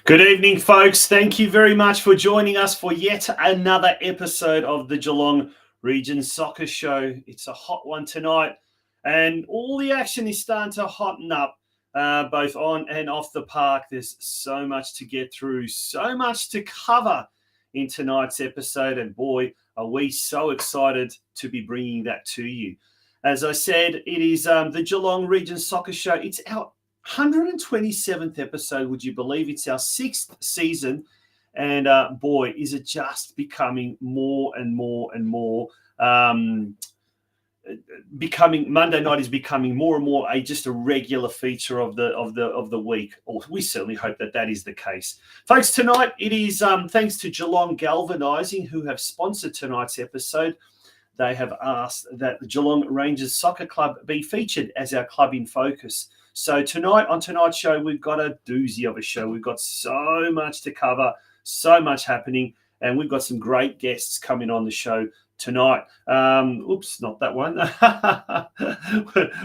Good evening, folks. Thank you very much for joining us for yet another episode of the Geelong Region Soccer Show. It's a hot one tonight, and all the action is starting to hotten up, both on and off the park. There's so much to get through, so much to cover in tonight's episode, and boy, are we so excited to be bringing that to you. As I said, it is the Geelong Region Soccer Show. It's our 127th episode, would you believe? It's our 6th season, and boy, is it just becoming more and more and more. Monday night is becoming more and more just a regular feature of the week. Or we certainly hope that is the case, folks. Tonight it is thanks to Geelong Galvanising, who have sponsored tonight's episode. They have asked that the Geelong Rangers Soccer Club be featured as our club in focus. So tonight, on tonight's show, we've got a doozy of a show. We've got so much to cover, so much happening, and we've got some great guests coming on the show tonight. Oops, not that one.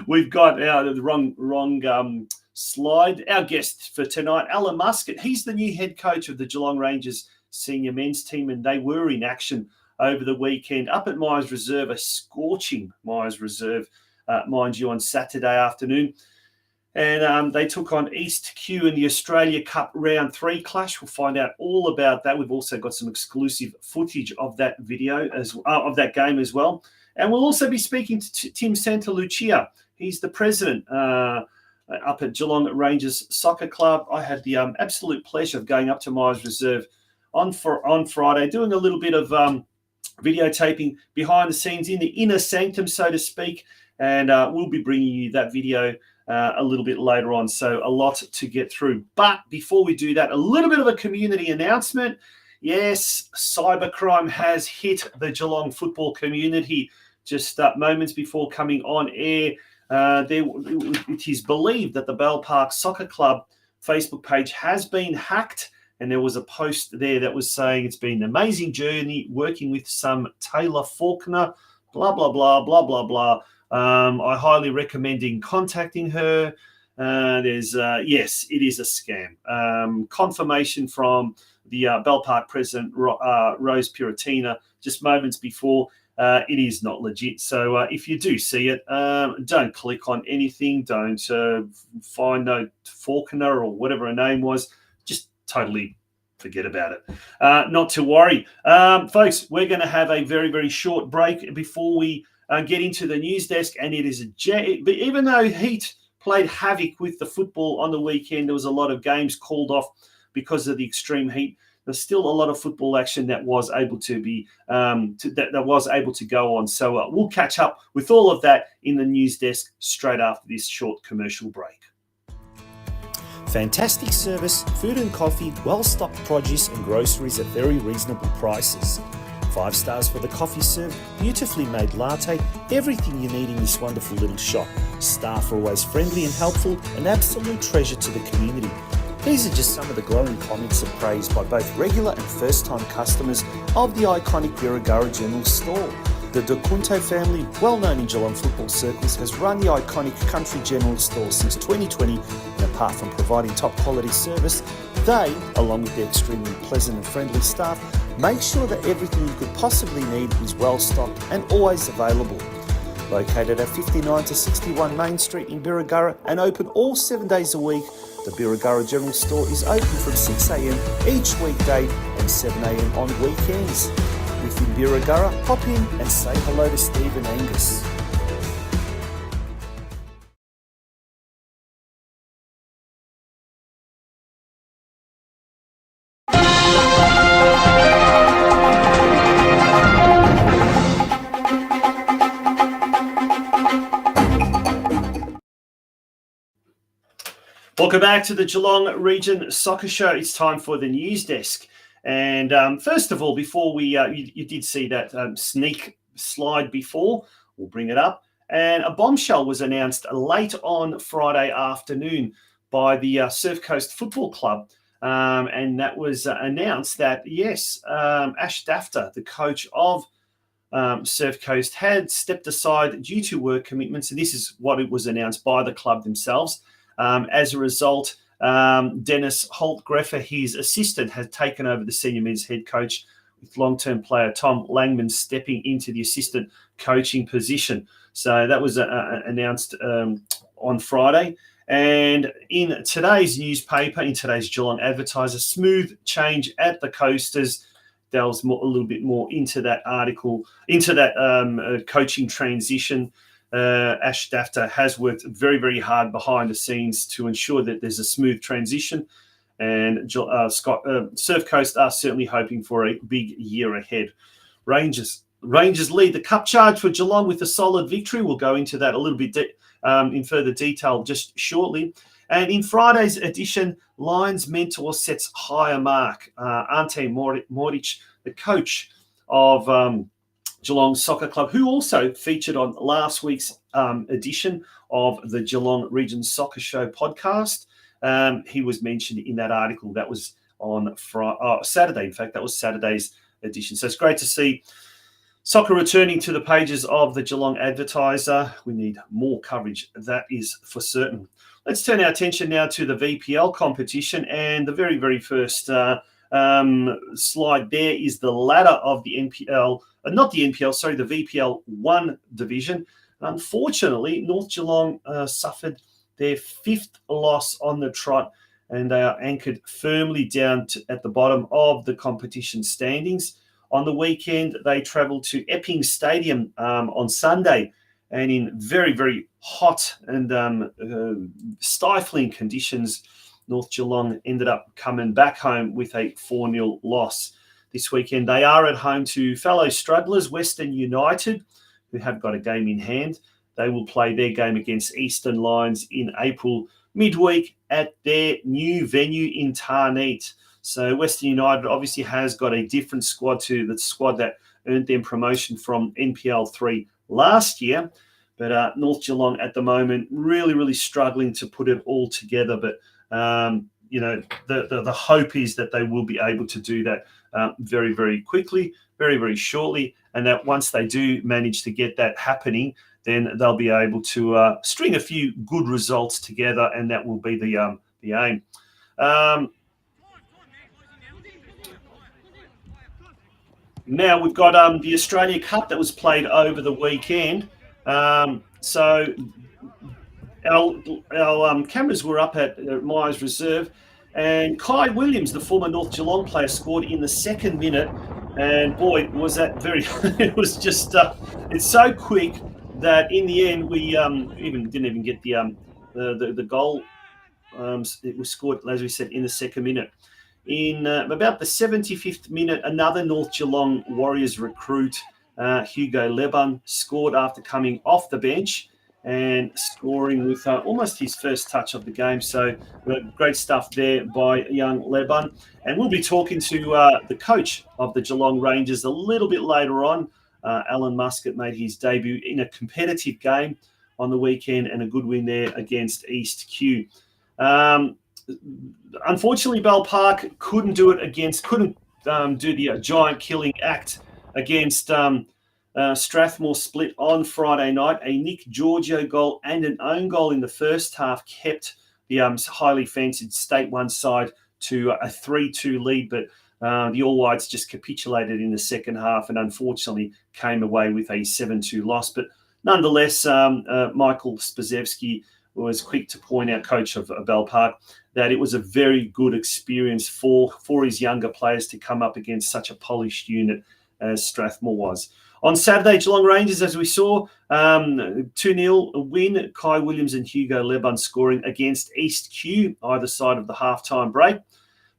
We've got the wrong slide. Our guest for tonight, Alan Muscat. He's the new head coach of the Geelong Rangers senior men's team, and they were in action over the weekend up at Myers Reserve, a scorching Myers Reserve, mind you, on Saturday afternoon. And they took on East Q in the Australia Cup Round 3 clash. We'll find out all about that. We've also got some exclusive footage of that video, of that game as well. And we'll also be speaking to Tim Santalucia. He's the president up at Geelong Rangers Soccer Club. I had the absolute pleasure of going up to Myers Reserve on Friday, doing a little bit of videotaping behind the scenes in the inner sanctum, so to speak. And we'll be bringing you that video a little bit later on. So a lot to get through. But before we do that, a little bit of a community announcement. Yes, cybercrime has hit the Geelong football community just moments before coming on air. It is believed that the Bell Park Soccer Club Facebook page has been hacked. And there was a post there that was saying it's been an amazing journey working with some Taylor Faulkner, blah, blah, blah, blah, blah, blah. I highly recommend contacting her. Yes, it is a scam. Confirmation from the Bell Park president, Rose Puratina, just moments before. It is not legit. So if you do see it, don't click on anything. Don't find no Faulkner or whatever her name was. Just totally forget about it. Not to worry. Folks, we're going to have a very, very short break before we get into the news desk, and it is but even though heat played havoc with the football on the weekend, there was a lot of games called off because of the extreme heat. There's still a lot of football action that was able to be that was able to go on. So we'll catch up with all of that in the news desk straight after this short commercial break. Fantastic service, food and coffee, well-stocked produce and groceries at very reasonable prices. 5 stars for the coffee served, beautifully made latte, everything you need in this wonderful little shop. Staff are always friendly and helpful, an absolute treasure to the community. These are just some of the glowing comments of praise by both regular and first-time customers of the iconic Birregurra General Store. The De Cunto family, well known in Geelong football circles, has run the iconic Country General Store since 2020, and apart from providing top quality service, they, along with their extremely pleasant and friendly staff, make sure that everything you could possibly need is well stocked and always available. Located at 59 to 61 Main Street in Birregurra and open all 7 days a week, the Birregurra General Store is open from 6 a.m. each weekday and 7 a.m. on weekends. If in Birregurra, pop in and say hello to Steve and Angus. Welcome back to the Geelong Region Soccer Show. It's time for the news desk. And first of all, before we, you did see that sneak slide before, we'll bring it up. And a bombshell was announced late on Friday afternoon by the Surf Coast Football Club. And that was announced that, yes, Ash Dafter, the coach of Surf Coast, had stepped aside due to work commitments. And this is what it was announced by the club themselves. As a result, Dennis Holt-Greffer, his assistant, has taken over the senior men's head coach, with long-term player Tom Langman stepping into the assistant coaching position. So that was announced on Friday. And in today's newspaper, in today's Geelong Advertiser, smooth change at the Coasters delves a little bit more into that article, into that coaching transition. Ash Dafter has worked very, very hard behind the scenes to ensure that there's a smooth transition. And Surf Coast are certainly hoping for a big year ahead. Rangers lead the cup charge for Geelong with a solid victory. We'll go into that a little bit in further detail just shortly. And in Friday's edition, Lions mentor sets higher mark. Ante Mordic, the coach of Geelong Soccer Club, who also featured on last week's edition of the Geelong Region Soccer Show podcast. He was mentioned in that article that was on Saturday. In fact, that was Saturday's edition. So it's great to see soccer returning to the pages of the Geelong Advertiser. We need more coverage, that is for certain. Let's turn our attention now to the VPL competition, and the very, very first slide there is the ladder of the NPL. Not the NPL, sorry, the VPL 1 division. Unfortunately, North Geelong suffered their 5th loss on the trot, and they are anchored firmly down at the bottom of the competition standings. On the weekend, they travelled to Epping Stadium on Sunday, and in very, very hot and stifling conditions, North Geelong ended up coming back home with a 4-0 loss. This weekend, they are at home to fellow strugglers, Western United, who have got a game in hand. They will play their game against Eastern Lions in April midweek at their new venue in Tarneet. So Western United obviously has got a different squad to the squad that earned them promotion from NPL 3 last year. But North Geelong at the moment really, really struggling to put it all together. But, the hope is that they will be able to do that very, very quickly, very, very shortly. And that once they do manage to get that happening, then they'll be able to string a few good results together, and that will be the aim. Now we've got the Australia Cup that was played over the weekend. So our cameras were up at Myers Reserve, and Kai Williams, the former North Geelong player, scored in the 2nd minute. And boy, was that it was just, it's so quick that in the end we didn't even get the goal. It was scored, as we said, in the 2nd minute. In about the 75th minute, another North Geelong Warriors recruit, Hugo Leban, scored after coming off the bench and scoring with almost his first touch of the game. So great stuff there by young Leban. And we'll be talking to the coach of the Geelong Rangers a little bit later on. Alan Muscat made his debut in a competitive game on the weekend and a good win there against East Q. Unfortunately, Bell Park couldn't do the giant killing act against Strathmore Split on Friday night. A Nick Giorgio goal and an own goal in the first half kept the highly fancied State 1 side to a 3-2 lead, but the All Whites just capitulated in the second half and unfortunately came away with a 7-2 loss. But nonetheless, Michael Spazewski was quick to point out, coach of Bell Park, that it was a very good experience for his younger players to come up against such a polished unit as Strathmore was. On Saturday, Geelong Rangers, as we saw, 2-0 win. Kai Williams and Hugo Lebon scoring against East Q, either side of the halftime break,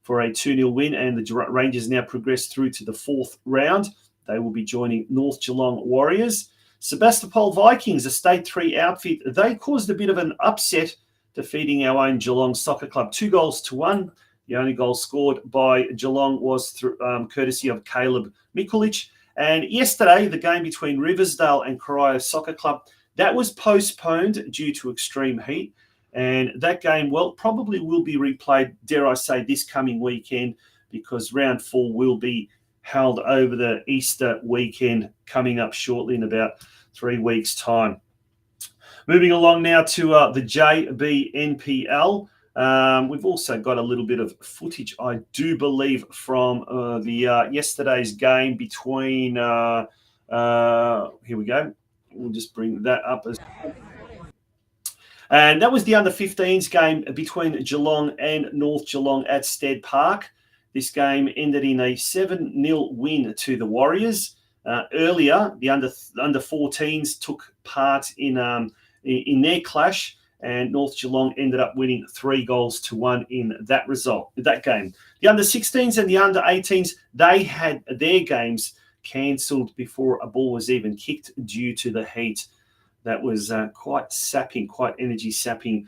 for a 2-0 win. And the Rangers now progress through to the fourth round. They will be joining North Geelong Warriors. Sebastopol Vikings, a State 3 outfit, they caused a bit of an upset, defeating our own Geelong Soccer Club 2-1. The only goal scored by Geelong was through, courtesy of Caleb Mikulich. And yesterday, the game between Riversdale and Corio Soccer Club, that was postponed due to extreme heat. And that game, well, probably will be replayed, dare I say, this coming weekend, because round 4 will be held over the Easter weekend coming up shortly in about 3 weeks' time. Moving along now to the JBNPL. We've also got a little bit of footage, I do believe, from the yesterday's game between, here we go. We'll just bring that up. And that was the under-15s game between Geelong and North Geelong at Stead Park. This game ended in a 7-0 win to the Warriors. Earlier, the under-14s took part in their clash, and North Geelong ended up winning 3-1 in that game. The under-16s and the under-18s, they had their games cancelled before a ball was even kicked due to the heat. That was quite sapping, quite energy sapping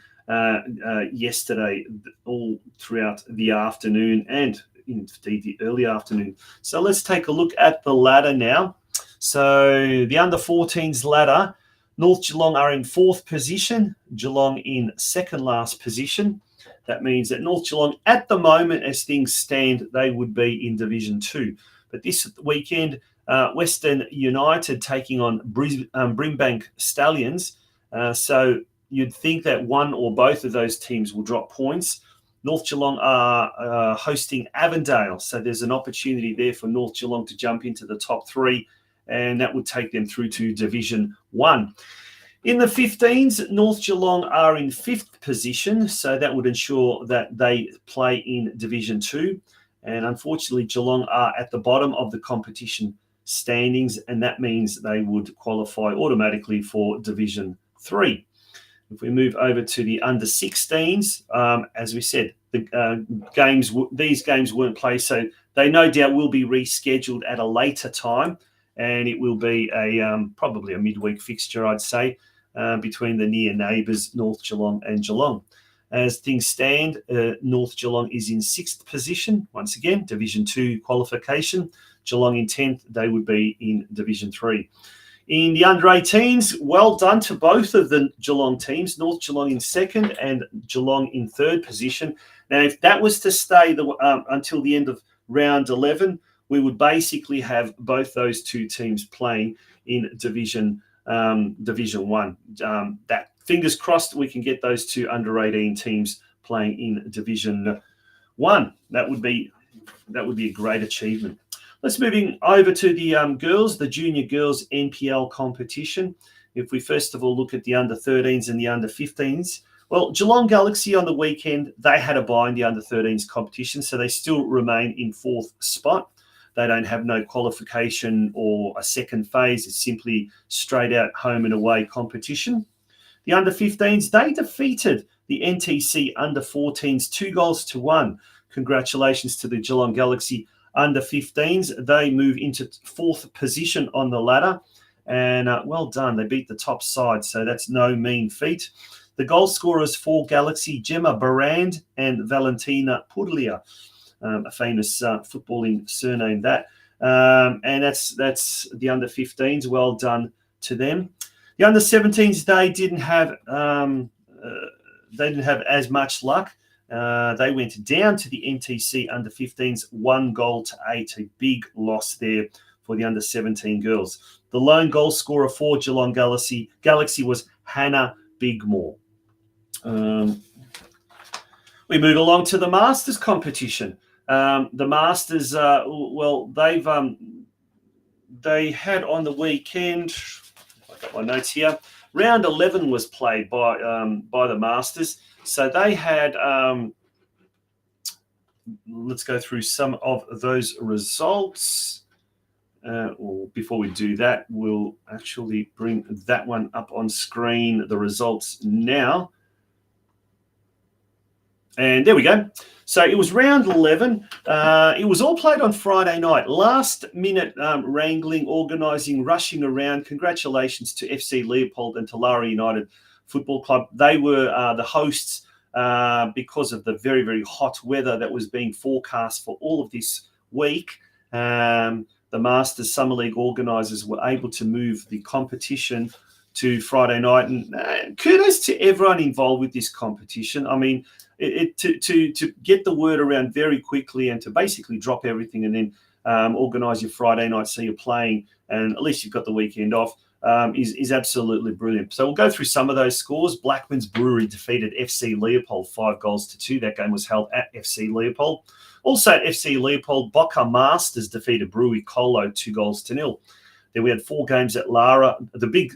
yesterday, all throughout the afternoon and indeed the early afternoon. So let's take a look at the ladder now. So the under-14s ladder, North Geelong are in 4th position, Geelong in 2nd last position. That means that North Geelong, at the moment, as things stand, they would be in Division 2. But this weekend, Western United taking on Brimbank Stallions. So you'd think that one or both of those teams will drop points. North Geelong are hosting Avondale. So there's an opportunity there for North Geelong to jump into the top 3, and that would take them through to Division 1. In the 15s, North Geelong are in 5th position, so that would ensure that they play in Division 2. And unfortunately, Geelong are at the bottom of the competition standings, and that means they would qualify automatically for Division 3. If we move over to the under-16s, as we said, these games weren't played, so they no doubt will be rescheduled at a later time. And it will be probably a midweek fixture, I'd say, between the near neighbours, North Geelong and Geelong. As things stand, North Geelong is in 6th position. Once again, Division 2 qualification. Geelong in 10th, they would be in Division 3. In the under-18s, well done to both of the Geelong teams. North Geelong in 2nd and Geelong in 3rd position. Now, if that was to stay until the end of round 11, we would basically have both those two teams playing in Division 1. That fingers crossed we can get those two under-18 teams playing in Division 1. That would be a great achievement. Let's moving over to the girls, the junior girls NPL competition. If we first of all look at the under-13s and the under-15s, well, Geelong Galaxy on the weekend, they had a bye in the under-13s competition, so they still remain in 4th spot. They don't have no qualification or a second phase. It's simply straight out home and away competition. The under-15s, they defeated the NTC under-14s 2-1. Congratulations to the Geelong Galaxy under-15s. They move into 4th position on the ladder. And well done. They beat the top side, so that's no mean feat. The goal scorers for Galaxy, Gemma Barand and Valentina Pudlia. A famous footballing surname that. And that's the under-15s. Well done to them. The under-17s, they didn't have as much luck. They went down to the NTC under-15s 1-8. A big loss there for the under-17 girls. The lone goal scorer for Geelong Galaxy was Hannah Bigmore. We move along to the Masters competition. The Masters, they had on the weekend, if I my notes here. Round 11 was played by the Masters. So they had, let's go through some of those results. Or before we do that, we'll actually bring that one up on screen, the results now. And there we go. So it was round 11. It was all played on Friday night. Last minute wrangling, organising, rushing around. Congratulations to FC Leopold and Talara United Football Club. They were the hosts because of the very, very hot weather that was being forecast for all of this week. The Masters Summer League organisers were able to move the competition to Friday night. And kudos to everyone involved with this competition. I mean, to get the word around very quickly and to basically drop everything and then organise your Friday night so you're playing and at least you've got the weekend off is absolutely brilliant. So we'll go through some of those scores. Blackman's Brewery defeated FC Leopold 5-2. That game was held at FC Leopold. Also at FC Leopold, Boca Masters defeated Brewery Colo 2-0. Then we had 4 games at Lara. The big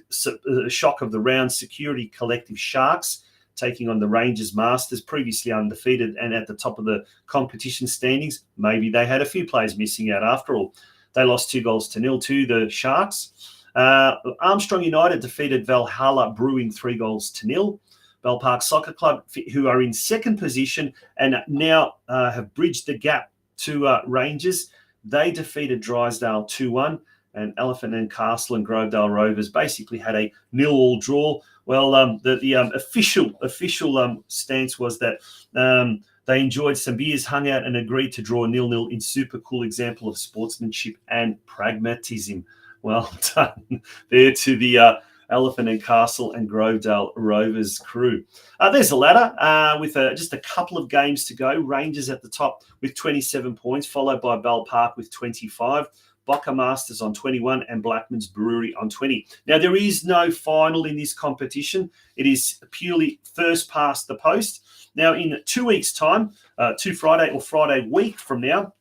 shock of the round, Security Collective Sharks taking on the Rangers Masters, previously undefeated and at the top of the competition standings. Maybe they had a few players missing out after all. They lost 2-0 to the Sharks. Armstrong United defeated Valhalla Brewing 3-0. Bell Park Soccer Club, who are in second position and now have bridged the gap to Rangers. They defeated Drysdale 2-1. And Elephant and Castle and Grovedale Rovers basically had a 0-0 draw. Well, the official stance was that they enjoyed some beers, hung out, and agreed to draw 0-0 in super cool example of sportsmanship and pragmatism. Well done there to the Elephant and Castle and Grovedale Rovers crew. There's the ladder with just a couple of games to go. Rangers at the top with 27 points, followed by Bell Park with 25. Boca Masters on 21 and Blackman's Brewery on 20. Now, there is no final in this competition. It is purely first past the post. Now, in 2 weeks' time, Friday week from now,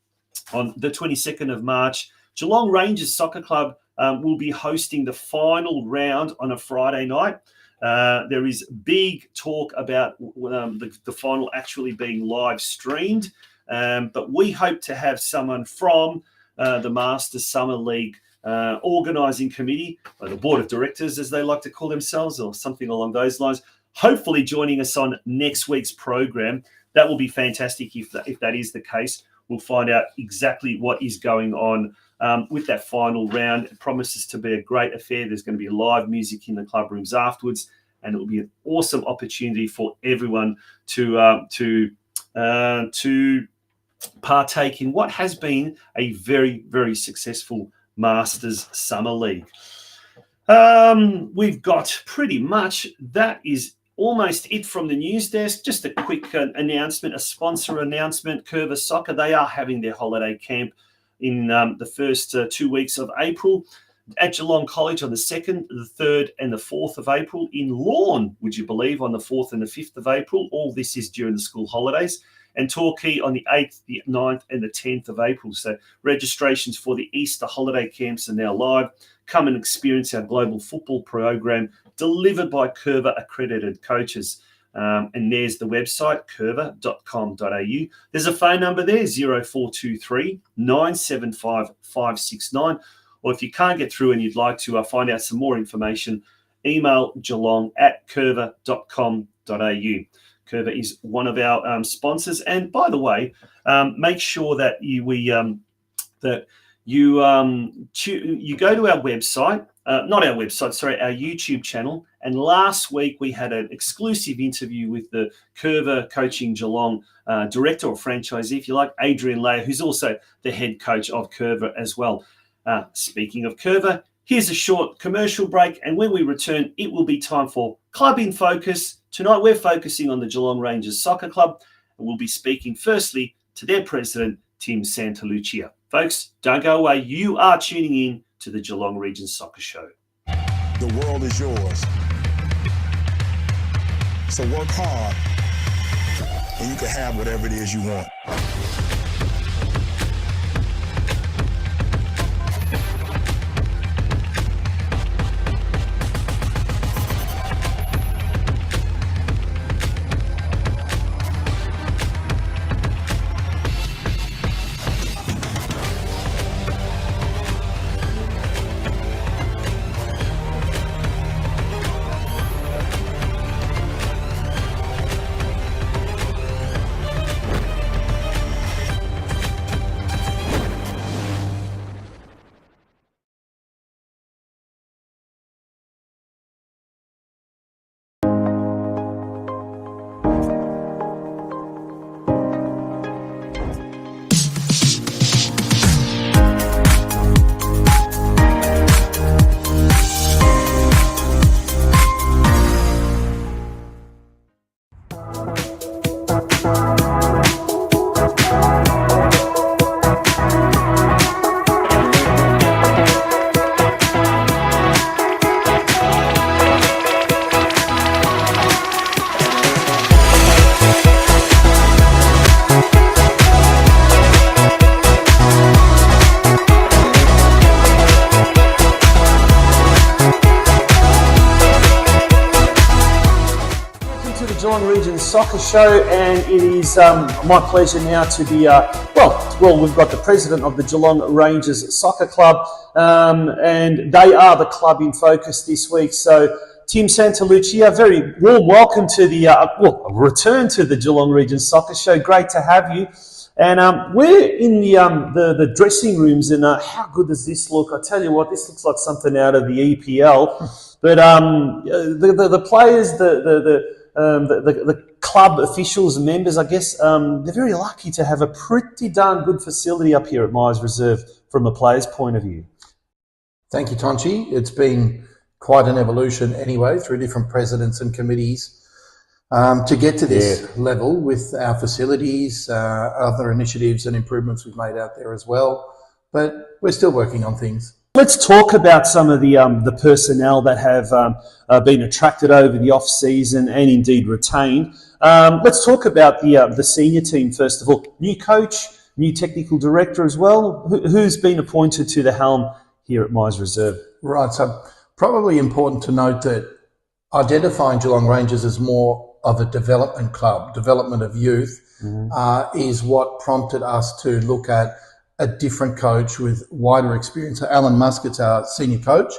on the 22nd of March, Geelong Rangers Soccer Club will be hosting the final round on a Friday night. There is big talk about the final actually being live streamed, but we hope to have someone from the Masters Summer League organising committee, or the board of directors, as they like to call themselves, or something along those lines, hopefully joining us on next week's program. That will be fantastic if that is the case. We'll find out exactly what is going on with that final round. It promises to be a great affair. There's going to be live music in the club rooms afterwards, and it will be an awesome opportunity for everyone to partake in what has been a very, very successful Masters Summer League. We've got pretty much, that is almost it from the news desk. Just a quick announcement, a sponsor announcement. Curva Soccer, they are having their holiday camp in the first 2 weeks of April at Geelong College on the 2nd, the 3rd and the 4th of April. In Lorne, would you believe, on the 4th and the 5th of April. All this is during the school holidays. And Torquay on the 8th, the 9th and the 10th of April. So registrations for the Easter holiday camps are now live. Come and experience our global football program delivered by Curva accredited coaches. And there's the website, curva.com.au. There's a phone number there, 0423 975 569. Or if you can't get through and you'd like to find out some more information, email geelong@curva.com.au. Curva is one of our sponsors. And by the way, make sure that you go to our website, our YouTube channel. And last week we had an exclusive interview with the Curva Coaching Geelong director or franchisee, if you like, Adrian Layer, who's also the head coach of Curva as well. Speaking of Curva, here's a short commercial break. And when we return, it will be time for Club in Focus. Tonight, we're focusing on the Geelong Rangers Soccer Club, and we'll be speaking firstly to their president, Tim Santalucia. Folks, don't go away. You are tuning in to the Geelong Region Soccer Show. The world is yours. So work hard, and you can have whatever it is you want. Soccer Show, and it is my pleasure now to be, we've got the president of the Geelong Rangers Soccer Club, and they are the club in focus this week. So, Tim Santalucia, very warm welcome to the, return to the Geelong Region Soccer Show. Great to have you. And we're in the dressing rooms, and how good does this look? I tell you what, this looks like something out of the EPL. But the players, the club officials and members, I guess, they're very lucky to have a pretty darn good facility up here at Myers Reserve from a player's point of view. Thank you, Tonchi. It's been quite an evolution anyway through different presidents and committees to get to this level with our facilities, other initiatives and improvements we've made out there as well. But we're still working on things. Let's talk about some of the personnel that have been attracted over the off-season and indeed retained. Let's talk about the senior team first of all. New coach, new technical director as well. Who's been appointed to the helm here at Myers Reserve? Right, so probably important to note that identifying Geelong Rangers as more of a development club, development of youth, is what prompted us to look at a different coach with wider experience. So Alan Muscat's our senior coach,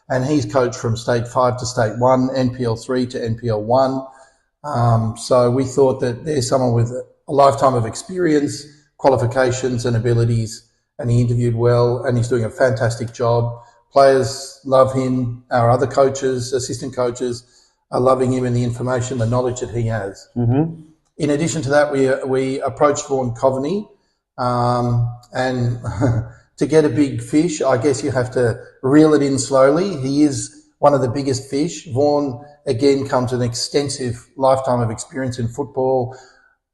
and he's coached from State 5 to State 1, NPL 3 to NPL 1. So we thought that there's someone with a lifetime of experience, qualifications and abilities, and he interviewed well, and he's doing a fantastic job. Players love him. Our other coaches, assistant coaches, are loving him and the information, the knowledge that he has. Mm-hmm. In addition to that, we approached Vaughan Coveney, and to get a big fish, I guess you have to reel it in slowly. He is one of the biggest fish. Vaughan, again, comes with an extensive lifetime of experience in football,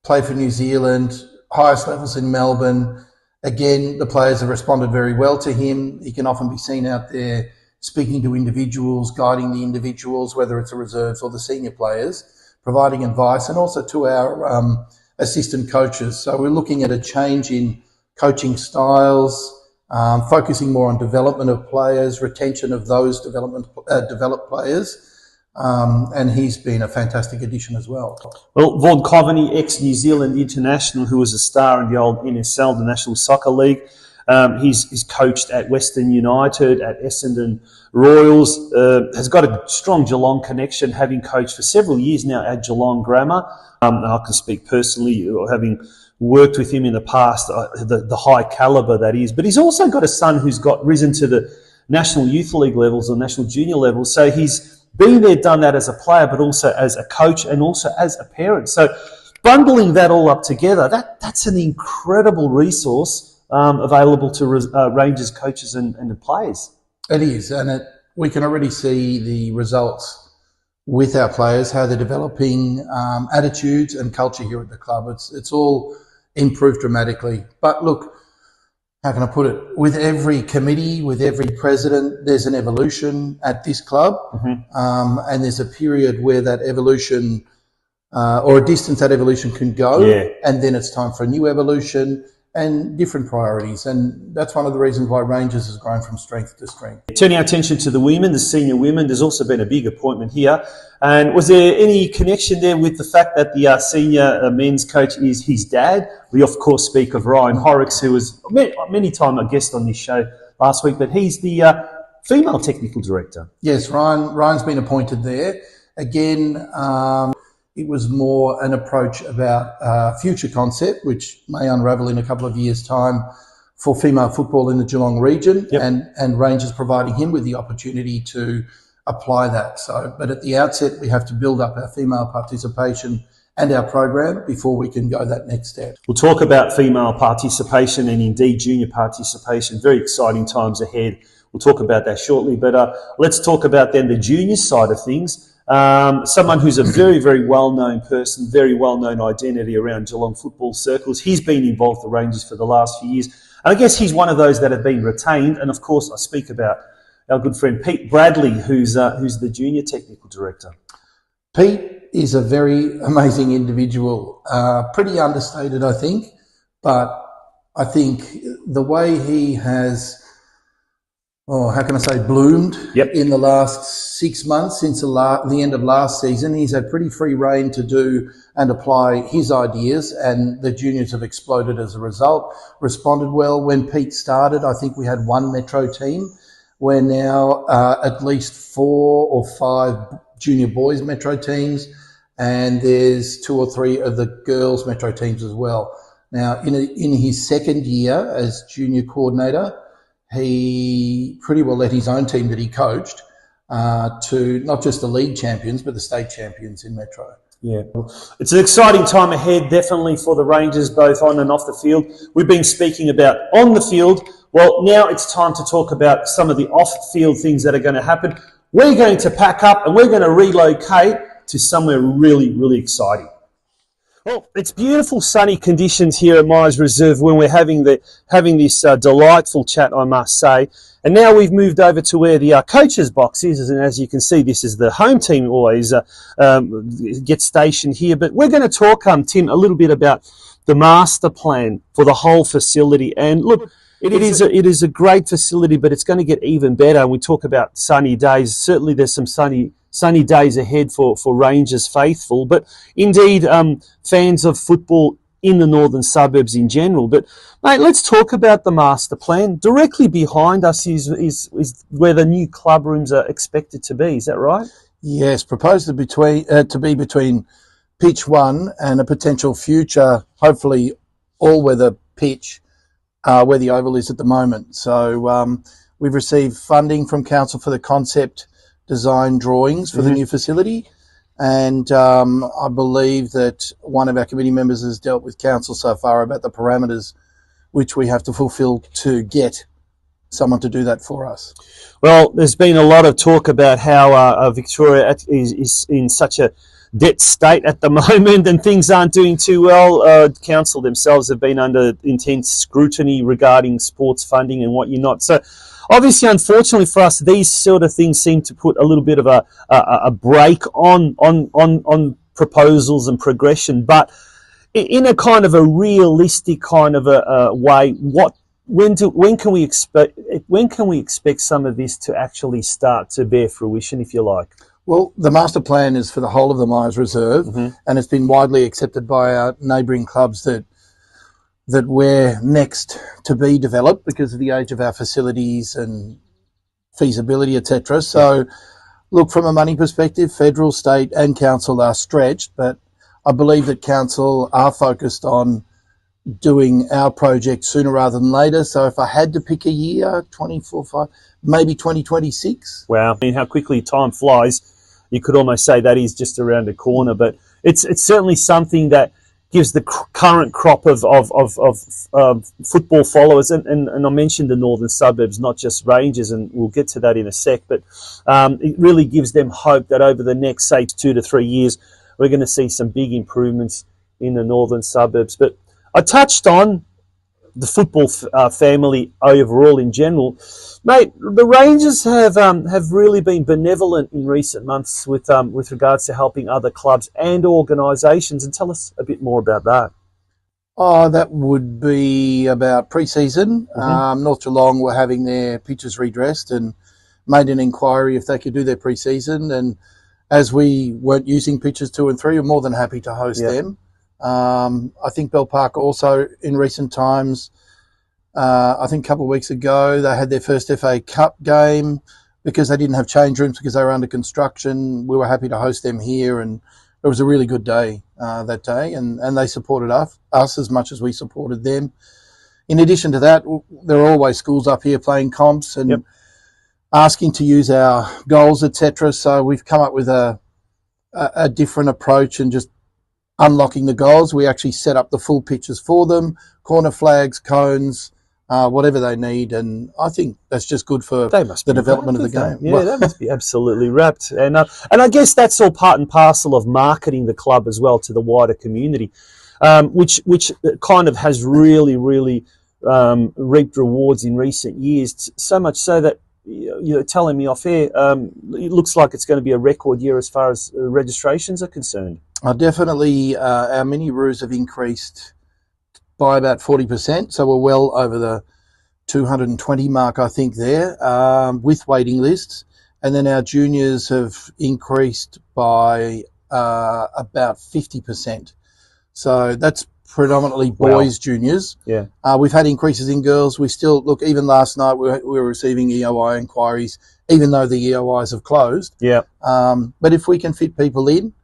played for New Zealand, highest levels in Melbourne. Again, the players have responded very well to him. He can often be seen out there speaking to individuals, guiding the individuals, whether it's the reserves or the senior players, providing advice, and also to our assistant coaches. So we're looking at a change in coaching styles, focusing more on development of players, retention of those developed players, and he's been a fantastic addition as well. Well, Vaughan Coveney, ex-New Zealand international, who was a star in the old NSL, the National Soccer League. He's coached at Western United, at Essendon Royals, has got a strong Geelong connection, having coached for several years now at Geelong Grammar. I can speak personally, having worked with him in the past, the high calibre that is. But he's also got a son who's got risen to the National Youth League levels or National Junior levels. So he's been there, done that as a player, but also as a coach and also as a parent. So bundling that all up together, that's an incredible resource available to Rangers coaches and players. It is, and we can already see the results with our players, how they're developing attitudes and culture here at the club. It's all improved dramatically. But look, how can I put it? With every committee, with every president, there's an evolution at this club, and there's a period where that evolution or a distance that evolution can go, and then it's time for a new evolution and different priorities. And that's one of the reasons why Rangers has grown from strength to strength. Turning our attention to the women, the senior women, there's also been a big appointment here. And was there any connection there with the fact that the senior men's coach is his dad? We, of course, speak of Ryan Horrocks, who was many times a guest on this show last week, but he's the female technical director. Yes, Ryan's been appointed there. Again, it was more an approach about future concept, which may unravel in a couple of years' time for female football in the Geelong region, and Rangers providing him with the opportunity to apply that. So, but at the outset, we have to build up our female participation and our program before we can go that next step. We'll talk about female participation and indeed junior participation. Very exciting times ahead. We'll talk about that shortly, but let's talk about then the junior side of things. Someone who's a very, very well-known person, very well-known identity around Geelong football circles. He's been involved with the Rangers for the last few years. And I guess he's one of those that have been retained. And of course, I speak about our good friend Pete Bradley, who's the junior technical director. Pete is a very amazing individual, pretty understated, I think. But I think the way he has how can I say, bloomed Yep. in the last 6 months since the end of last season. He's had pretty free rein to do and apply his ideas, and the juniors have exploded as a result, responded well. When Pete started, I think we had one Metro team. We're now at least 4 or 5 junior boys Metro teams, and there's 2 or 3 of the girls Metro teams as well. Now, in his second year as junior coordinator, he pretty well led his own team that he coached to not just the league champions, but the state champions in Metro. Yeah, it's an exciting time ahead, definitely for the Rangers, both on and off the field. We've been speaking about on the field. Well, now it's time to talk about some of the off-field things that are going to happen. We're going to pack up and we're going to relocate to somewhere really, really exciting. Well, it's beautiful sunny conditions here at Myers Reserve when we're having this delightful chat, I must say. And now we've moved over to where the coaches box is, and as you can see, this is the home team always gets stationed here. But we're going to talk, Tim, a little bit about the master plan for the whole facility. And look, it is a great facility, but it's going to get even better. And we talk about sunny days. Certainly, there's some sunny days ahead for Rangers faithful, but indeed fans of football in the northern suburbs in general. But mate, let's talk about the master plan. Directly behind us is where the new club rooms are expected to be. Is that right? Yes, proposed to be between pitch 1 and a potential future, hopefully all-weather pitch where the oval is at the moment. So we've received funding from council for the concept design drawings for the new facility, and I believe that one of our committee members has dealt with council so far about the parameters which we have to fulfil to get someone to do that for us. Well, there's been a lot of talk about how Victoria is in such a debt state at the moment and things aren't doing too well. Council themselves have been under intense scrutiny regarding sports funding and what you're not. So obviously, unfortunately for us, these sort of things seem to put a little bit of a break on proposals and progression. But in a kind of a realistic kind of a way, when can we expect some of this to actually start to bear fruition, if you like? Well, the master plan is for the whole of the Myers Reserve, and it's been widely accepted by our neighbouring clubs that we're next to be developed because of the age of our facilities and feasibility, etc. So, look, from a money perspective, federal, state and council are stretched, but I believe that council are focused on doing our project sooner rather than later. So if I had to pick a year, 24, maybe 2026. Wow, I mean, how quickly time flies. You could almost say that is just around the corner, but it's certainly something that gives the current crop of football followers, and I mentioned the northern suburbs, not just Rangers, and we'll get to that in a sec, but it really gives them hope that over the next, say, 2 to 3 years, we're going to see some big improvements in the northern suburbs. But I touched on the football family overall in general. Mate, the Rangers have really been benevolent in recent months with regards to helping other clubs and organisations. And tell us a bit more about that. Oh, that would be about pre-season. North Geelong were having their pitches redressed and made an inquiry if they could do their pre-season. And as we weren't using pitches 2 and 3, we're more than happy to host them. I think Bell Park also in recent times, I think a couple of weeks ago, they had their first FA Cup game because they didn't have change rooms because they were under construction. We were happy to host them here, and it was a really good day that day, and they supported us as much as we supported them. In addition to that, there are always schools up here playing comps and asking to use our goals, etc. So we've come up with a different approach and just unlocking the goals. We actually set up the full pitches for them, corner flags, cones, whatever they need, and I think that's just good for the development of the game. Yeah, that must be absolutely wrapped. And I guess that's all part and parcel of marketing the club as well to the wider community, which kind of has really reaped rewards in recent years, so much so that you're telling me off air, it looks like it's going to be a record year as far as registrations are concerned. Definitely, our mini roos have increased by about 40%, so we're well over the 220 mark, I think, there, with waiting lists. And then our juniors have increased by about 50%. So that's predominantly boys juniors. Yeah. We've had increases in girls. We still, look, even last night we were receiving EOI inquiries, even though the EOIs have closed. Yeah. But if we can fit people in,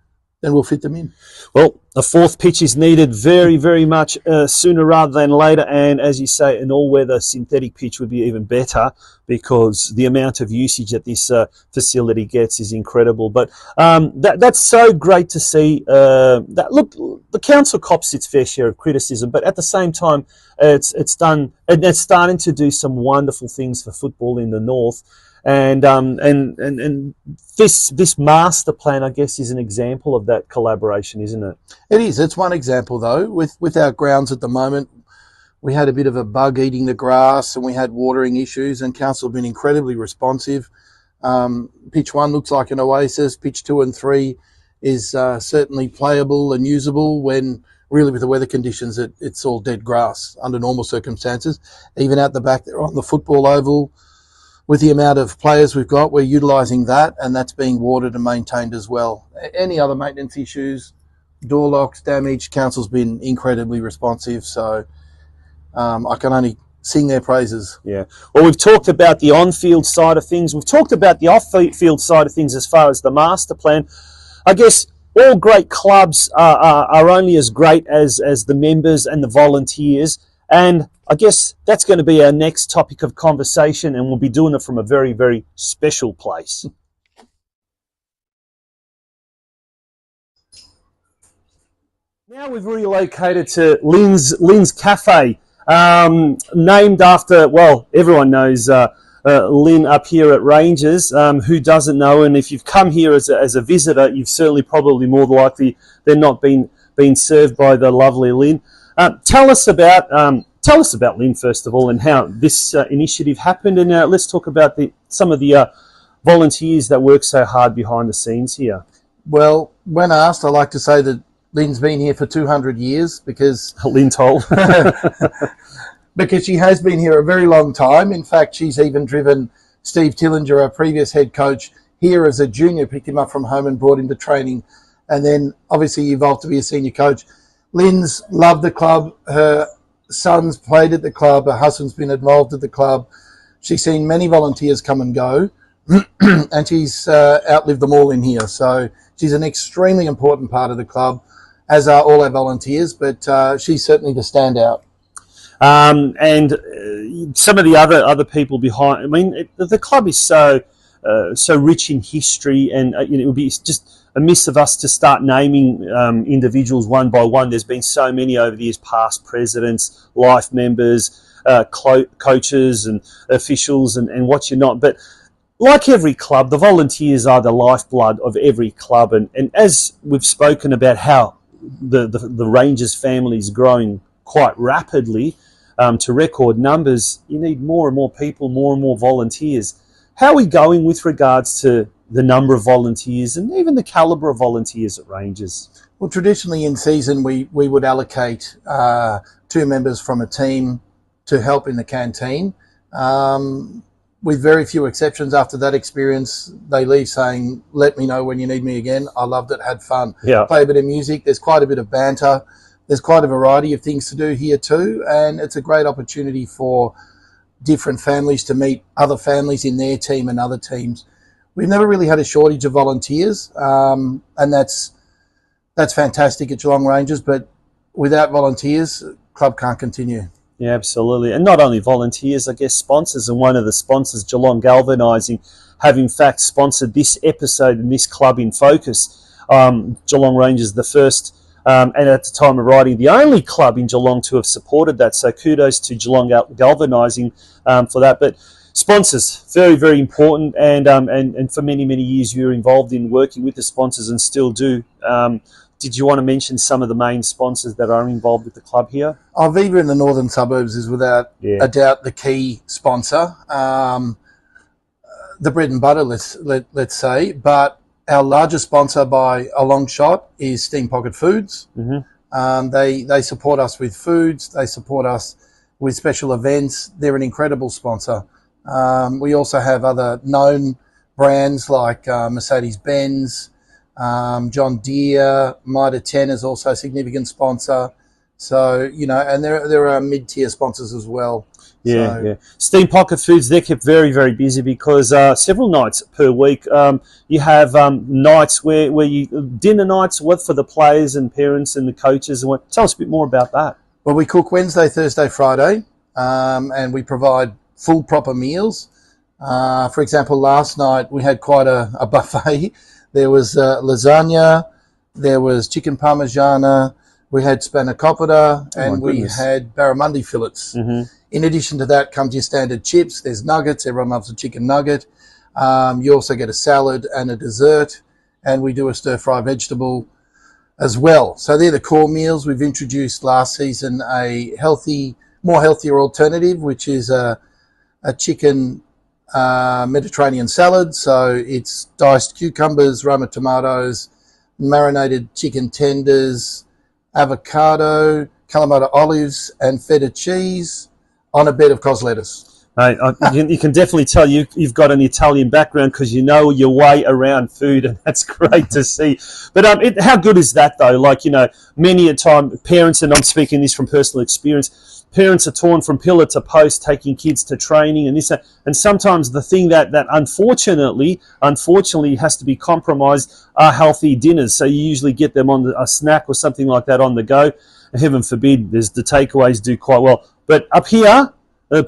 then we'll fit them in. Well, a fourth pitch is needed very, very much sooner rather than later. And as you say, an all-weather synthetic pitch would be even better because the amount of usage that this facility gets is incredible. But that's so great to see. That look, the council cops its fair share of criticism, but at the same time, it's starting to do some wonderful things for football in the north. And this master plan, I guess, is an example of that collaboration, isn't it? It is. It's one example, though. With our grounds at the moment, we had a bit of a bug eating the grass and we had watering issues, and council have been incredibly responsive. Pitch 1 looks like an oasis. Pitch 2 and 3 is certainly playable and usable when really with the weather conditions it's all dead grass under normal circumstances. Even out the back there on the football oval, with the amount of players we've got, we're utilising that, and that's being watered and maintained as well. Any other maintenance issues, door locks, damage, council's been incredibly responsive, so I can only sing their praises. Yeah. Well, we've talked about the on-field side of things. We've talked about the off-field side of things as far as the master plan. I guess all great clubs are only as great as the members and the volunteers, and I guess that's going to be our next topic of conversation, and we'll be doing it from a very, very special place. Now we've relocated to Lynn's Cafe, named after, well, everyone knows Lynn up here at Rangers. Who doesn't know? And if you've come here as a visitor, you've certainly probably more than likely than not been served by the lovely Lynn. Tell us about Lynn, first of all, and how this initiative happened, and let's talk about some of the volunteers that work so hard behind the scenes here. Well, when asked, I like to say that Lynn's been here for 200 years because Lynn told. because she has been here a very long time. In fact, she's even driven Steve Tillinger, our previous head coach, here as a junior, picked him up from home and brought him to training, and then obviously evolved to be a senior coach. Lynn's loved the club. Her son's played at the club. Her husband's been involved at the club. She's seen many volunteers come and go, and she's outlived them all in here. So she's an extremely important part of the club, as are all our volunteers, but she's certainly the standout. And some of the other people behind. I mean, the club is so rich in history, and it would be just amiss of us to start naming individuals one by one. There's been so many over the years, past presidents, life members, coaches and officials and what you're not. But like every club, the volunteers are the lifeblood of every club. And as we've spoken about how the Rangers family is growing quite rapidly to record numbers, you need more and more people, more and more volunteers. How are we going with regards to the number of volunteers and even the calibre of volunteers at Rangers? Well, traditionally in season, we would allocate 2 members from a team to help in the canteen. With very few exceptions, after that experience, they leave saying, let me know when you need me again. I loved it, had fun. Yeah. Play a bit of music. There's quite a bit of banter. There's quite a variety of things to do here too, and it's a great opportunity for different families to meet other families in their team and other teams. We've never really had a shortage of volunteers, and that's fantastic at Geelong Rangers, but without volunteers, the club can't continue. Yeah, absolutely. And not only volunteers, I guess sponsors, and one of the sponsors, Geelong Galvanising, have in fact sponsored this episode and this club in focus. Geelong Rangers, the first, and at the time of writing, the only club in Geelong to have supported that. So kudos to Geelong Galvanising for that. But sponsors, very, very important, and for many, many years you were involved in working with the sponsors and still do. Did you want to mention some of the main sponsors that are involved with the club here? Viva in the northern suburbs is without a doubt the key sponsor, the bread and butter, let's say. But our largest sponsor by a long shot is Steam Pocket Foods. Mm-hmm. They support us with foods. They support us with special events. They're an incredible sponsor. We also have other known brands like Mercedes-Benz, John Deere, Mitre 10 is also a significant sponsor. So, and there are mid-tier sponsors as well. Yeah. Steam Pocket Foods, they're kept very, very busy because several nights per week you have nights where you dinner nights for the players and parents and the coaches. And tell us a bit more about that. Well, we cook Wednesday, Thursday, Friday, and we provide full proper meals. For example, last night we had quite a buffet. There was lasagna, there was chicken parmigiana, we had spanakopita, and we had barramundi fillets. Mm-hmm. In addition to that comes your standard chips. There's nuggets. Everyone loves a chicken nugget. You also get a salad and a dessert, and we do a stir-fry vegetable as well. So they're the core meals. We've introduced last season a more healthier alternative, which is a chicken Mediterranean salad. So it's diced cucumbers, Roma tomatoes, marinated chicken tenders, avocado, Kalamata olives, and feta cheese on a bed of cos lettuce. You can definitely tell you've got an Italian background because you know your way around food, and that's great to see. But how good is that, though? Like, many a time, parents, and I'm speaking this from personal experience, parents are torn from pillar to post, taking kids to training and this, and sometimes the thing that unfortunately has to be compromised are healthy dinners. So you usually get them on a snack or something like that on the go. Heaven forbid, the takeaways do quite well. But up here,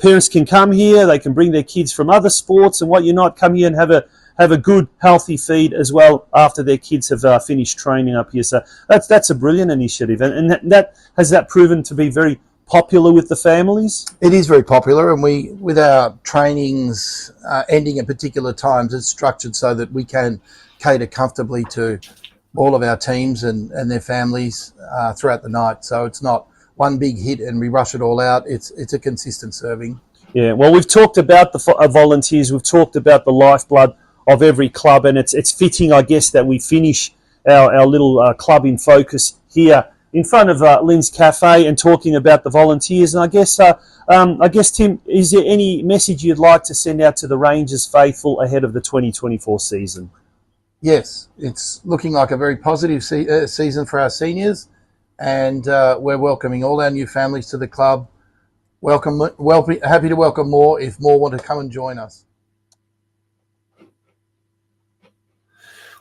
parents can come here, they can bring their kids from other sports and whatnot, come here and have a good, healthy feed as well after their kids have finished training up here. So that's a brilliant initiative. And that has proven to be very popular with the families? It is very popular, and we, with our trainings ending at particular times, it's structured so that we can cater comfortably to all of our teams and their families throughout the night. So it's not one big hit and we rush it all out. It's a consistent serving. Yeah, well, we've talked about the volunteers. We've talked about the lifeblood of every club, and it's fitting, I guess, that we finish our little club in focus here in front of Lynn's Cafe and talking about the volunteers. And I guess, Tim, is there any message you'd like to send out to the Rangers faithful ahead of the 2024 season? Yes, it's looking like a very positive season for our seniors, and we're welcoming all our new families to the club. Happy to welcome more if more want to come and join us.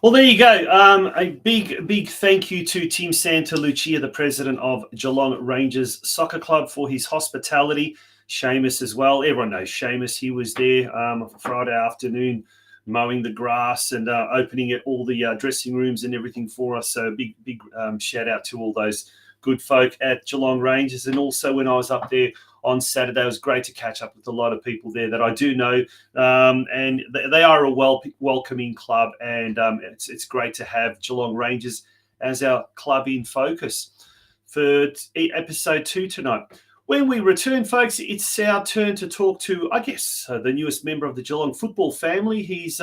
Well, there you go. A big thank you to Tim Santalucia, the president of Geelong Rangers Soccer Club, for his hospitality. Seamus as well. Everyone knows Seamus. He was there Friday afternoon mowing the grass and opening all the dressing rooms and everything for us. So big shout out to all those good folk at Geelong Rangers. And also when I was up there on Saturday, it was great to catch up with a lot of people there that I do know, and they are a welcoming club, and it's great to have Geelong Rangers as our club in focus for episode 2 tonight. When we return, folks, it's our turn to talk to, I guess, the newest member of the Geelong football family. He's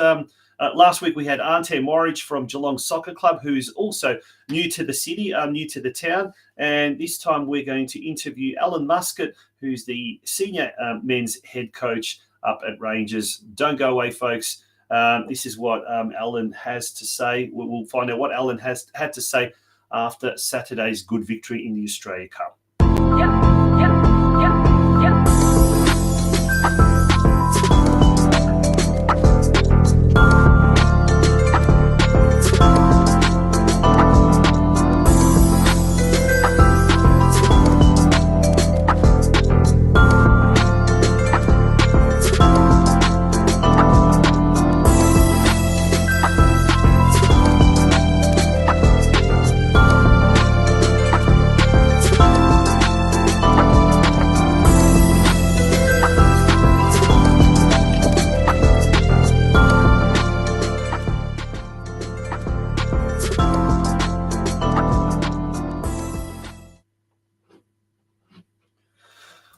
last week we had Ante Morridge from Geelong Soccer Club, who's also new to the city, new to the town. And this time we're going to interview Alan Muscat, who's the senior men's head coach up at Rangers. Don't go away, folks. This is what Alan has to say. We'll find out what Alan had to say after Saturday's good victory in the Australia Cup.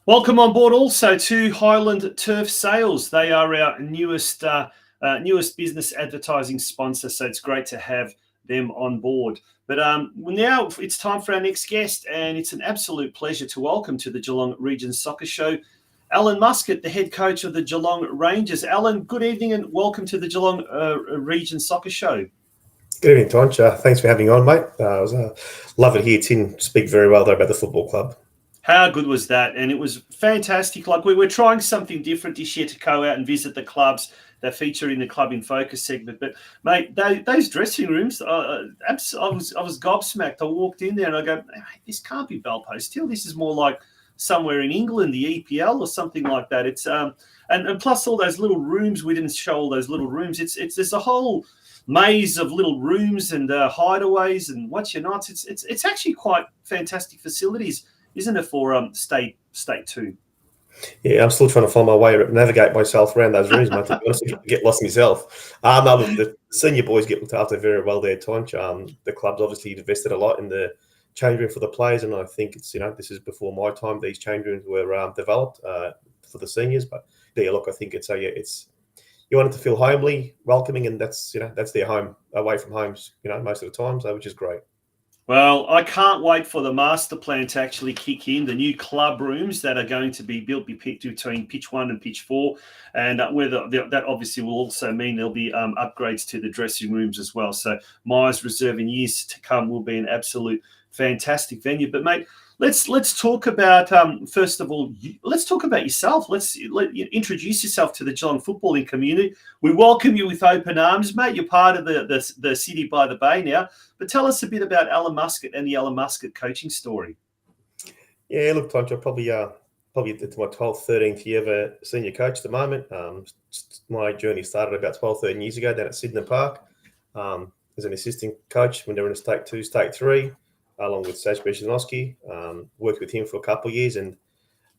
Welcome on board also to Highland Turf Sales. They are our newest business advertising sponsor, so it's great to have them on board. But now it's time for our next guest, and it's an absolute pleasure to welcome to the Geelong Region Soccer Show Alan Muscat, the head coach of the Geelong Rangers. Alan, good evening and welcome to the Geelong Region Soccer Show. Good evening, Tonch. Thanks for having me on, mate. It was lovely to hear Tim speak very well there about the football club. How good was that? And it was fantastic. Like, we were trying something different this year to go out and visit the clubs that feature in the Club in Focus segment. But, mate, those dressing rooms, I was gobsmacked. I walked in there and I go, hey, this can't be Belpost Hill. This is more like somewhere in England, the EPL or something like that. It's and plus all those little rooms. We didn't show all those little rooms. There's a whole maze of little rooms and hideaways and what you're not. It's actually quite fantastic facilities, isn't it, for state two? Yeah, I'm still trying to find my way, navigate myself around those rooms, mate. To be honest, I get lost myself. No, look, the senior boys get looked after very well there, Tonch. The club's obviously invested a lot in the change room for the players, and I think it's, this is before my time. These change rooms were developed for the seniors, but yeah, look, I think it's you want it to feel homely, welcoming, and that's their home, away from homes, most of the time, so which is great. Well, I can't wait for the master plan to actually kick in, the new club rooms that are going to be built between pitch 1 and pitch 4. And that obviously will also mean there'll be upgrades to the dressing rooms as well. So Myers Reserve in years to come will be an absolute fantastic venue. But, mate, let's talk about, first of all, let's talk about yourself. Let you introduce yourself to the Geelong footballing community. We welcome you with open arms, mate. You're part of the city by the bay now. But tell us a bit about Alan Muscat and the Alan Muscat coaching story. Yeah, look, Tonch, I'm probably it's my 12th, 13th year of a senior coach at the moment. My journey started about 12, 13 years ago down at Sydenham Park as an assistant coach when they were in State 2, State 3, along with Saj Bezhanovsky. Worked with him for a couple of years, and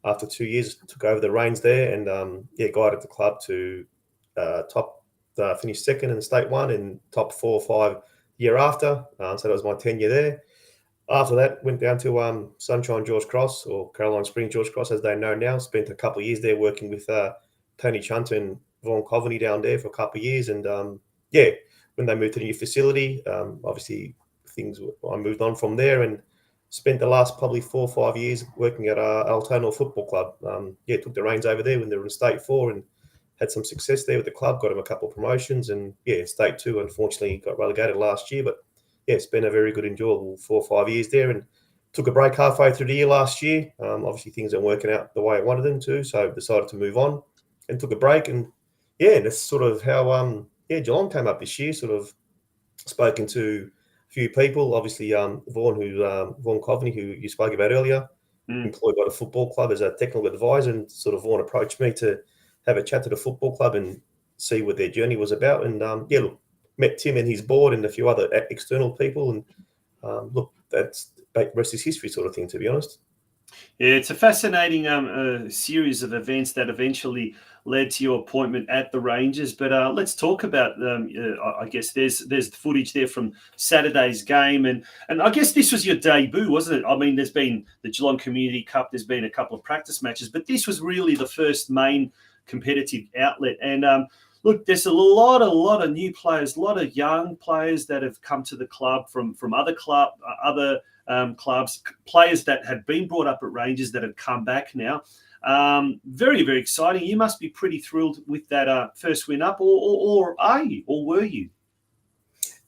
after 2 years, took over the reins there and guided the club to finish second in State 1 and top 4 or 5 year after. So that was my tenure there. After that, went down to Sunshine George Cross, or Caroline Springs George Cross, as they know now. Spent a couple of years there working with Tony Chunter and Vaughan Coveney down there for a couple of years. And when they moved to the new facility, obviously I moved on from there and spent the last probably 4 or 5 years working at Altona Football Club. Took the reins over there when they were in State 4 and had some success there with the club, got them a couple of promotions, and State 2 unfortunately got relegated last year, but it's been a very good, enjoyable 4 or 5 years there, and took a break halfway through the year last year. Obviously things aren't working out the way I wanted them to, so decided to move on and took a break, and that's sort of how Geelong came up this year. Sort of spoken to a few people, obviously Vaughan Coveney, who you spoke about earlier, employed by the football club as a technical advisor, and sort of Vaughan approached me to have a chat to the football club and see what their journey was about. And met Tim and his board and a few other external people. And that's rest is history sort of thing, to be honest. Yeah, it's a fascinating series of events that eventually led to your appointment at the Rangers. But let's talk about I guess there's footage there from Saturday's game, and I guess this was your debut, wasn't it? I mean, there's been the Geelong Community Cup, there's been a couple of practice matches, but this was really the first main competitive outlet. And look, there's a lot of new players, a lot of young players that have come to the club from other clubs, players that had been brought up at Rangers that have come back now. Very, very exciting. You must be pretty thrilled with that first win up, or are you, or were you?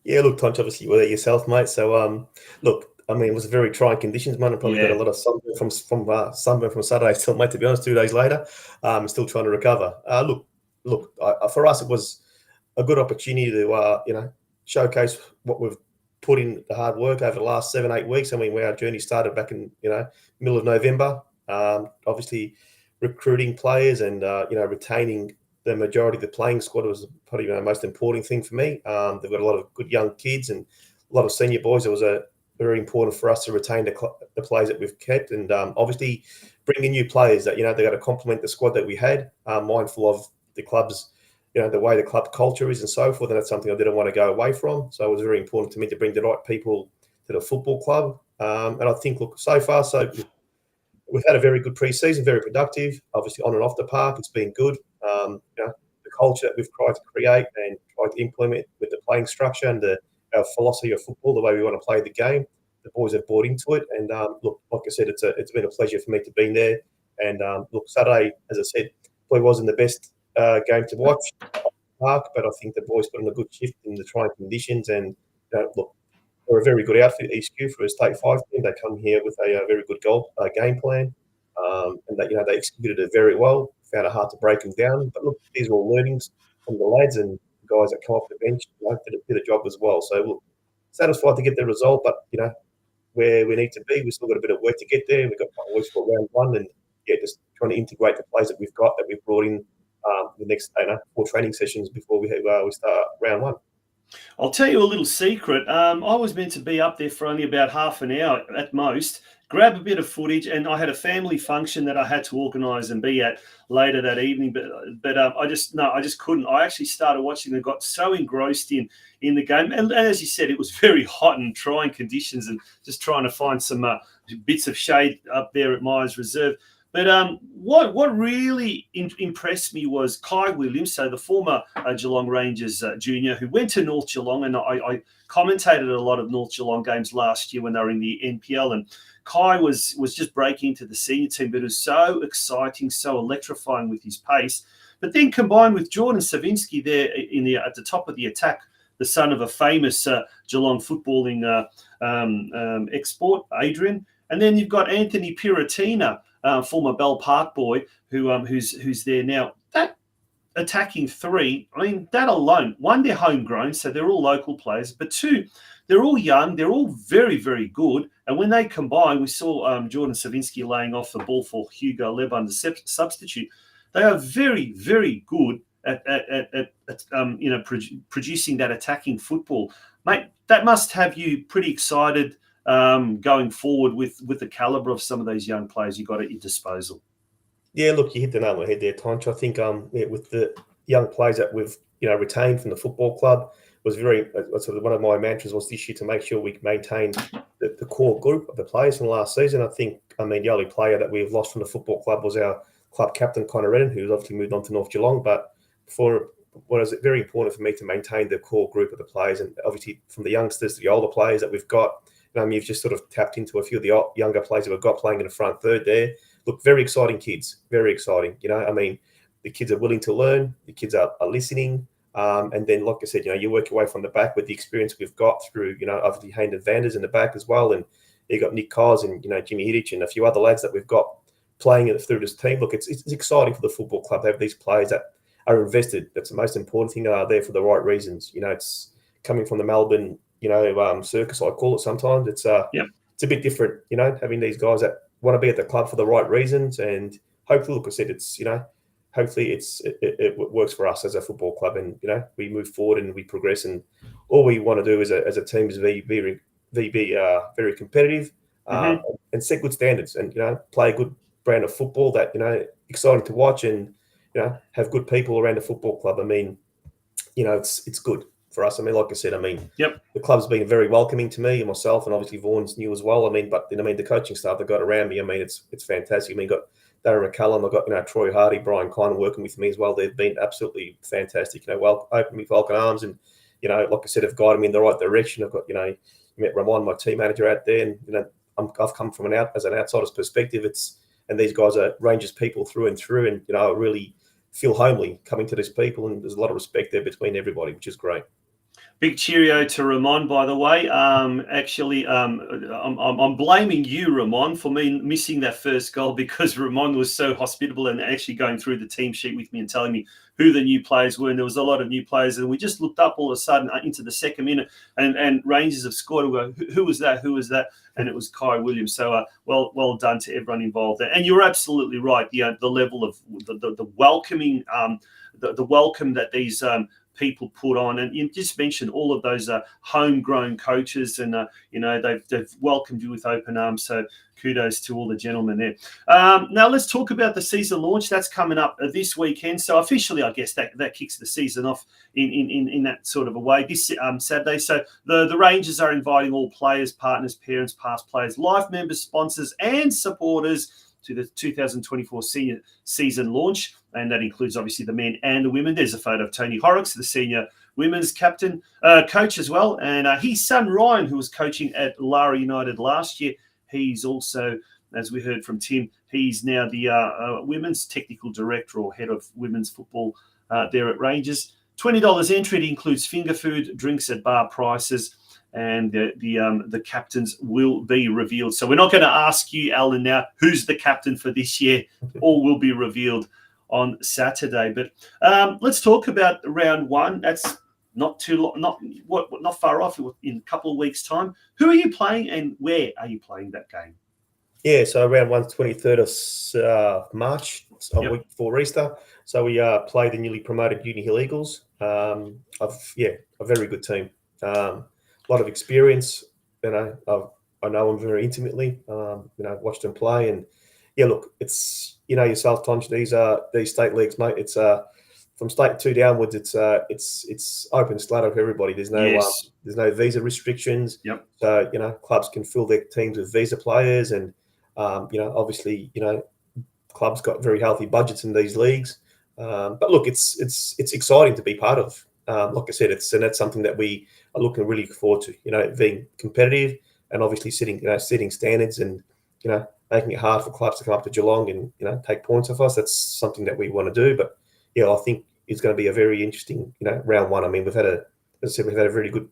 Yeah, look, Tonch, obviously you were there yourself, mate. So, look, I mean, it was very trying conditions, man. I probably got a lot of sunburn from Saturday still, mate, to be honest, 2 days later. Still trying to recover. Look, for us, it was a good opportunity to, showcase what we've put in the hard work over the last 7-8 weeks. I mean, our journey started back in, middle of November. Obviously, recruiting players and, retaining the majority of the playing squad was probably the most important thing for me. They've got a lot of good young kids and a lot of senior boys. It was very important for us to retain the players that we've kept, and obviously bring in new players that, they're going to complement the squad that we had, mindful of the club's, the way the club culture is and so forth. And that's something I didn't want to go away from. So it was very important to me to bring the right people to the football club. And I think, look, so far, we've had a very good pre-season, very productive. Obviously, on and off the park, it's been good. The culture that we've tried to create and tried to implement with the playing structure and the our philosophy of football, the way we want to play the game. The boys have bought into it, and look, like I said, it's been a pleasure for me to be there. And look, Saturday, as I said, probably wasn't the best game to watch, Park, but I think the boys put in a good shift in the trying conditions. And look, they're a very good outfit, ESQ, for a State 5 team. They come here with a very good game plan, and they executed it very well. Found it hard to break them down, but look, these are all learnings from the lads and guys that come off the bench. Did a job as well. So look, satisfied to get the result, but where we need to be, we've still got a bit of work to get there. We've got a couple of weeks for round one, and just trying to integrate the players that we've brought in the next 4 training sessions before we start round one. I'll tell you a little secret. I was meant to be up there for only about half an hour at most, grab a bit of footage, and I had a family function that I had to organise and be at later that evening. But I just couldn't. I actually started watching and got so engrossed in the game. And as you said, it was very hot and trying conditions, and just trying to find some bits of shade up there at Myers Reserve. But what really impressed me was Kai Williams, so the former Geelong Rangers junior, who went to North Geelong, and I commentated a lot of North Geelong games last year when they were in the NPL, and Kai was just breaking into the senior team, but it was so exciting, so electrifying with his pace. But then combined with Jordan Savinsky there at the top of the attack, the son of a famous Geelong footballing export, Adrian, and then you've got Anthony Piratina, former Bell Park boy, who's there now. That attacking three, I mean, that alone, one, they're homegrown, so they're all local players, but two, they're all young, they're all very, very good. And when they combine, we saw Jordan Savinsky laying off the ball for Hugo Leb under substitute. They are very, very good at producing that attacking football. Mate, that must have you pretty excited going forward with the calibre of some of those young players you got at your disposal. Yeah, look, you hit the nail on the head there, Tonch. I think with the young players that we've retained from the football club, was very sort of one of my mantras was this year to make sure we maintain the core group of the players from last season. I think, the only player that we've lost from the football club was our club captain, Connor Redden, who's obviously moved on to North Geelong. But was it very important for me to maintain the core group of the players, and obviously from the youngsters to the older players that we've got. You've just sort of tapped into a few of the younger players that we've got playing in the front third there. Look, very exciting kids, very exciting. The kids are willing to learn, the kids are listening. And then, like I said, you work your way from the back with the experience we've got through, obviously Hayden Vanders in the back as well. And you got Nick Cos and, Jimmy Hiddich and a few other lads that we've got playing through this team. Look, it's exciting for the football club to have these players that are invested. That's the most important thing. Are there for the right reasons. It's coming from the Melbourne, circus, I call it sometimes. It's a bit different, having these guys that want to be at the club for the right reasons. And hopefully, like I said, it's, hopefully it works for us as a football club, and we move forward and we progress. And all we want to do as a team is be very competitive and set good standards, and play a good brand of football that exciting to watch, and have good people around the football club. It's good for us. Like I said, the club's been very welcoming to me and myself, and obviously Vaughan's new as well. But the coaching staff they've got around me, it's fantastic. Got Darren McCallum, I've got Troy Hardy, Brian Kine working with me as well. They've been absolutely fantastic. Open with open arms, and like I said, have guided me in the right direction. I've got met Ramon, my team manager, out there, and I've come from as an outsider's perspective. And these guys are Rangers people through and through, and I really feel homely coming to these people, and there's a lot of respect there between everybody, which is great. Big cheerio to Ramon, by the way. I'm blaming you, Ramon, for me missing that first goal, because Ramon was so hospitable and actually going through the team sheet with me and telling me who the new players were. And there was a lot of new players. And we just looked up all of a sudden into the second minute, and Rangers have scored. We go, who was that? Who was that? And it was Kai Williams. So well done to everyone involved there. And you're absolutely right. The level of the welcoming, the welcome that these people put on, and you just mentioned all of those homegrown coaches, and they've welcomed you with open arms. So kudos to all the gentlemen there. Now let's talk about the season launch that's coming up this weekend. So officially, I guess that kicks the season off in that sort of a way this Saturday. So the Rangers are inviting all players, partners, parents, past players, life members, sponsors, and supporters to the 2024 senior season launch. And that includes obviously the men and the women. There's a photo of Tony Horrocks, the senior women's coach as well. And his son, Ryan, who was coaching at Lara United last year, he's also, as we heard from Tim, he's now the women's technical director or head of women's football there at Rangers. $20 entry. It includes finger food, drinks at bar prices, and the captains will be revealed. So we're not going to ask you, Alan, now who's the captain for this year. All will be revealed on Saturday. But let's talk about round one. That's not too long, not far off. In a couple of weeks' time. Who are you playing, and where are you playing that game? Yeah, so round 1's 23rd of March, a week before Easter. So we play the newly promoted Uni Hill Eagles. A very good team. A lot of experience. I know them very intimately. I've watched them play, and look, it's yourself, Tonch. These state leagues, mate. It's from state 2 downwards. It's open slather for everybody. There's no visa restrictions. Yep. So clubs can fill their teams with visa players, and obviously clubs got very healthy budgets in these leagues. But look, it's exciting to be part of. Like I said, that's something that we are looking really forward to. Being competitive and obviously setting standards and making it hard for clubs to come up to Geelong and take points off us. That's something that we want to do. But I think it's going to be a very interesting round one. I mean, we've had a very good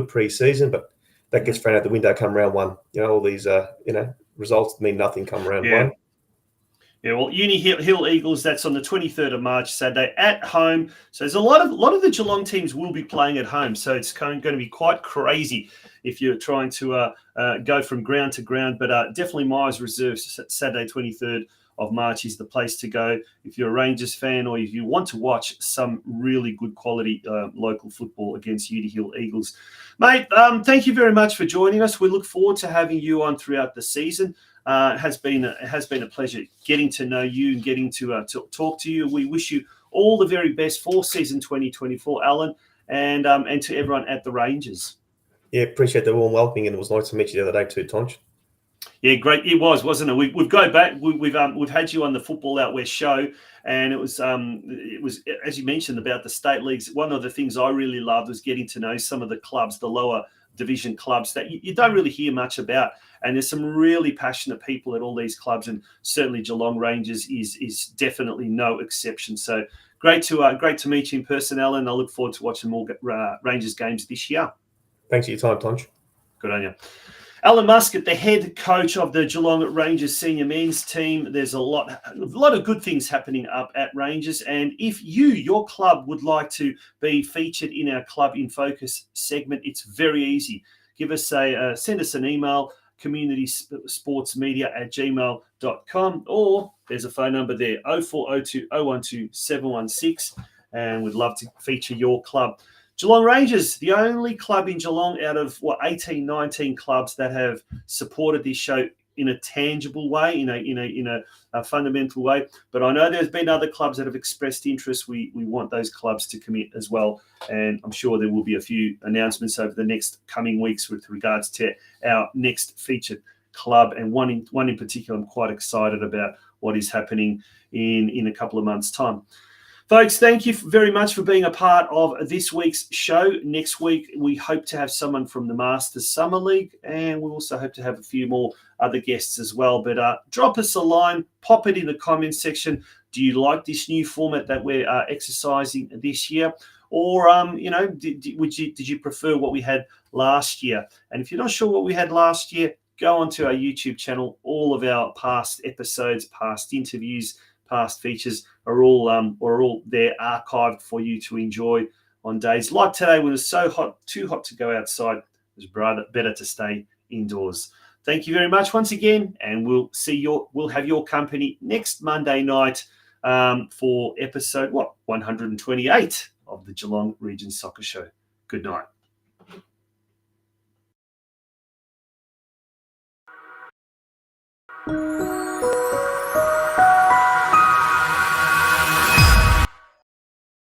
pre-season, but that gets thrown out the window come round one. All these results mean nothing come round one. Yeah, well, Uni Hill Eagles, that's on the 23rd of March, Saturday, at home. So there's a lot of the Geelong teams will be playing at home. So it's going to be quite crazy if you're trying to go from ground to ground. But definitely Myers Reserves, Saturday, 23rd of March is the place to go if you're a Rangers fan or if you want to watch some really good quality local football against Uni Hill Eagles. Mate, thank you very much for joining us. We look forward to having you on throughout the season. It has been a pleasure getting to know you and getting to talk to you. We wish you all the very best for season 2024, Alan, and to everyone at the Rangers. Yeah, appreciate the warm welcoming, and it was nice to meet you the other day too, Tonch. Yeah, great. It was, wasn't it? We've go back. We've had you on the Football Out West show, and it was as you mentioned about the state leagues. One of the things I really loved was getting to know some of the clubs, the lower division clubs that you don't really hear much about. And there's some really passionate people at all these clubs, and certainly Geelong Rangers is definitely no exception. So great to meet you in person, Alan. I look forward to watching more Rangers games this year. Thanks for your time, Tonch. Good on you. Alan Muscat, the head coach of the Geelong Rangers senior men's team. There's a lot of good things happening up at Rangers. And if your club would like to be featured in our Club in Focus segment, it's very easy. Send us an email, communitysportsmedia@gmail.com, or there's a phone number there, 0402 012 716, and we'd love to feature your club. Geelong Rangers, the only club in Geelong out of 18, 19 clubs that have supported this show in a tangible way, in a fundamental way. But I know there's been other clubs that have expressed interest. We want those clubs to commit as well, and I'm sure there will be a few announcements over the next coming weeks with regards to our next featured club, and one in particular I'm quite excited about what is happening in a couple of months' time. Folks, thank you very much for being a part of this week's show. Next week, we hope to have someone from the Masters Summer League, and we also hope to have a few more other guests as well. But drop us a line, pop it in the comments section. Do you like this new format that we're exercising this year? Or, did you prefer what we had last year? And if you're not sure what we had last year, go onto our YouTube channel. All of our past episodes, past interviews, past features are all there archived for you to enjoy on days like today when it's so hot, too hot to go outside. It's better to stay indoors. Thank you very much once again, and we'll have your company next Monday night for episode 128 of the Geelong Region Soccer Show. Good night.